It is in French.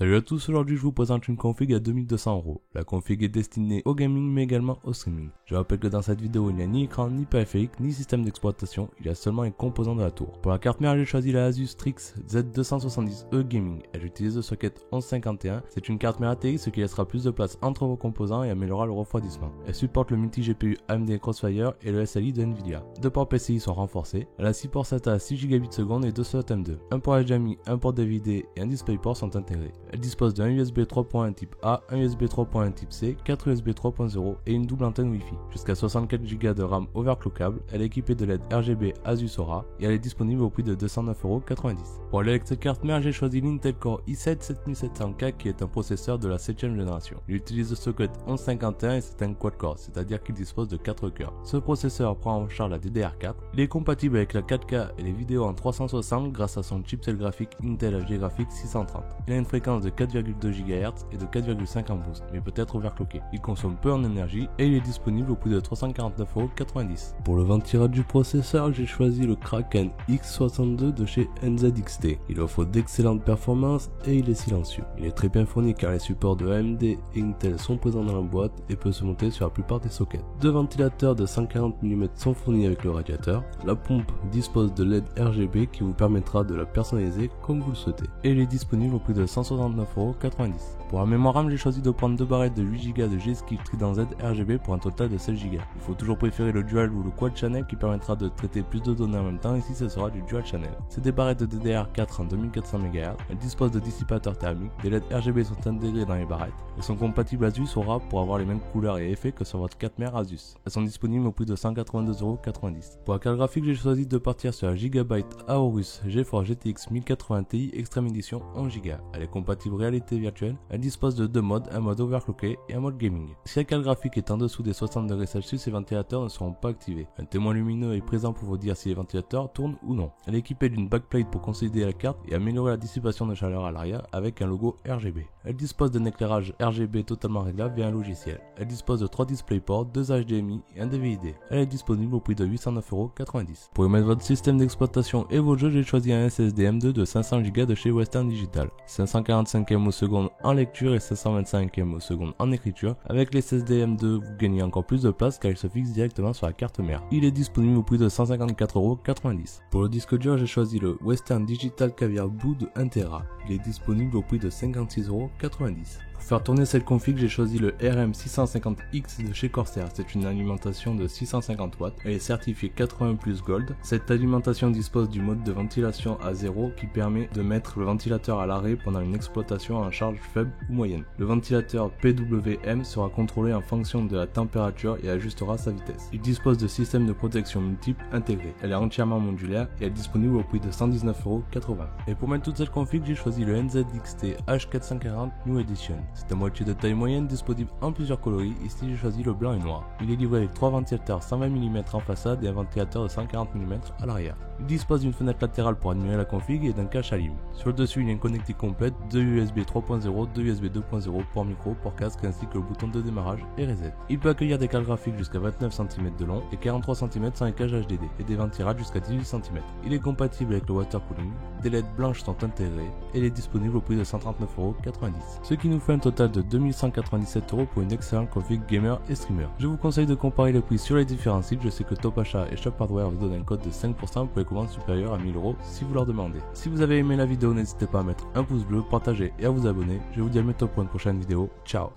Salut à tous, aujourd'hui je vous présente une config à 2200€. La config est destinée au gaming mais également au streaming. Je rappelle que dans cette vidéo il n'y a ni écran, ni périphérique, ni système d'exploitation, il y a seulement un composant de la tour. Pour la carte mère j'ai choisi la Asus Strix Z270E Gaming. Elle utilise le socket 1151, c'est une carte mère ATX ce qui laissera plus de place entre vos composants et améliorera le refroidissement. Elle supporte le multi-GPU AMD Crossfire et le SLI de Nvidia. Deux ports PCI sont renforcés, elle a 6 ports SATA à 6 Gbps et 2 slots M2. Un port HDMI, un port DVD et un DisplayPort sont intégrés. Elle dispose d'un USB 3.1 type A, un USB 3.1 type C, 4 USB 3.0 et une double antenne Wi-Fi. Jusqu'à 64 Go de RAM overclockable, elle est équipée de LED RGB Asus Aura et elle est disponible au prix de 209,90€. Pour l'électrocarte mère, j'ai choisi l'Intel Core i7 7700K qui est un processeur de la 7ème génération. Il utilise le socket 1151 et c'est un quad-core, c'est-à-dire qu'il dispose de 4 cœurs. Ce processeur prend en charge la DDR4. Il est compatible avec la 4K et les vidéos en 360 grâce à son chipset graphique Intel HD Graphics 630. Il a une fréquence de 4,2 GHz et de 4,5 en boost, mais peut être overclocké. Il consomme peu en énergie et il est disponible au prix de 349,90€. Pour le ventilage du processeur, j'ai choisi le Kraken X62 de chez NZXT. Il offre d'excellentes performances et il est silencieux. Il est très bien fourni car les supports de AMD et Intel sont présents dans la boîte et peut se monter sur la plupart des sockets. Deux ventilateurs de 140 mm sont fournis avec le radiateur. La pompe dispose de LED RGB qui vous permettra de la personnaliser comme vous le souhaitez. Et il est disponible au prix de 169,90€. Pour la mémoire RAM, j'ai choisi de prendre deux barrettes de 8 Go de G-Skill Trident Z RGB pour un total de 16 Go. Il faut toujours préférer le dual ou le quad channel qui permettra de traiter plus de données en même temps, ici ce sera du dual channel. C'est des barrettes de DDR4 en 2400 MHz, elles disposent de dissipateurs thermiques, des LED RGB sont intégrés dans les barrettes, elles sont compatibles Asus Aura pour avoir les mêmes couleurs et effets que sur votre carte mère Asus. Elles sont disponibles au prix de 182,90€. Pour la carte graphique, j'ai choisi de partir sur la Gigabyte Aorus GeForce GTX 1080 Ti Extreme Edition 11 Go. Elle est compatible réalité virtuelle, elle dispose de deux modes, un mode overclocké et un mode gaming. Si la carte graphique est en dessous des 60°C, ces ventilateurs ne seront pas activés. Un témoin lumineux est présent pour vous dire si les ventilateurs tournent ou non. Elle est équipée d'une backplate pour consolider la carte et améliorer la dissipation de chaleur à l'arrière avec un logo RGB. Elle dispose d'un éclairage RGB totalement réglable via un logiciel. Elle dispose de 3 DisplayPort, 2 HDMI et un DVD. Elle est disponible au prix de 809,90€. Pour y mettre votre système d'exploitation et vos jeux, j'ai choisi un SSD M2 de 500 Go de chez Western Digital. 545 ms en lecture et 525 ms en écriture. Avec les SSD M2, vous gagnez encore plus de place car il se fixe directement sur la carte mère. Il est disponible au prix de 154,90€. Pour le disque dur, j'ai choisi le Western Digital Caviar Blue de 1TB. Il est disponible au prix de 56,90€. Pour faire tourner cette config, j'ai choisi le RM650X de chez Corsair. C'est une alimentation de 650 watts. Elle est certifiée 80+ Gold. Cette alimentation dispose du mode de ventilation à 0 qui permet de mettre le ventilateur à l'arrêt pendant une exploitation en charge faible ou moyenne. Le ventilateur PWM sera contrôlé en fonction de la température et ajustera sa vitesse. Il dispose de systèmes de protection multiples intégrés. Elle est entièrement modulaire et elle est disponible au prix de 119,80€. Et pour mettre toute cette config, j'ai choisi le NZXT H440 New Edition. C'est un moitié de taille moyenne disponible en plusieurs coloris, ici j'ai choisi le blanc et noir. Il est livré avec 3 ventilateurs 120 mm en façade et un ventilateur de 140 mm à l'arrière. Il dispose d'une fenêtre latérale pour admirer la config et d'un cache à livre. Sur le dessus, il y a une connectique complète, 2 USB 3.0, 2 USB 2.0, port micro, port casque ainsi que le bouton de démarrage et reset. Il peut accueillir des cartes graphiques jusqu'à 29 cm de long et 43 cm sans éclairage HDD et des ventirages jusqu'à 18 cm. Il est compatible avec le water cooling, des LED blanches sont intégrées et il est disponible au prix de 139,90€. Ce qui nous fait un total de 2197€ pour une excellente config gamer et streamer. Je vous conseille de comparer les prix sur les différents sites. Je sais que Top Achat et Shop Hardware vous donnent un code de 5% pour les commandes supérieures à 1000€ si vous leur demandez. Si vous avez aimé la vidéo, n'hésitez pas à mettre un pouce bleu, partager et à vous abonner. Je vous dis à bientôt pour une prochaine vidéo. Ciao.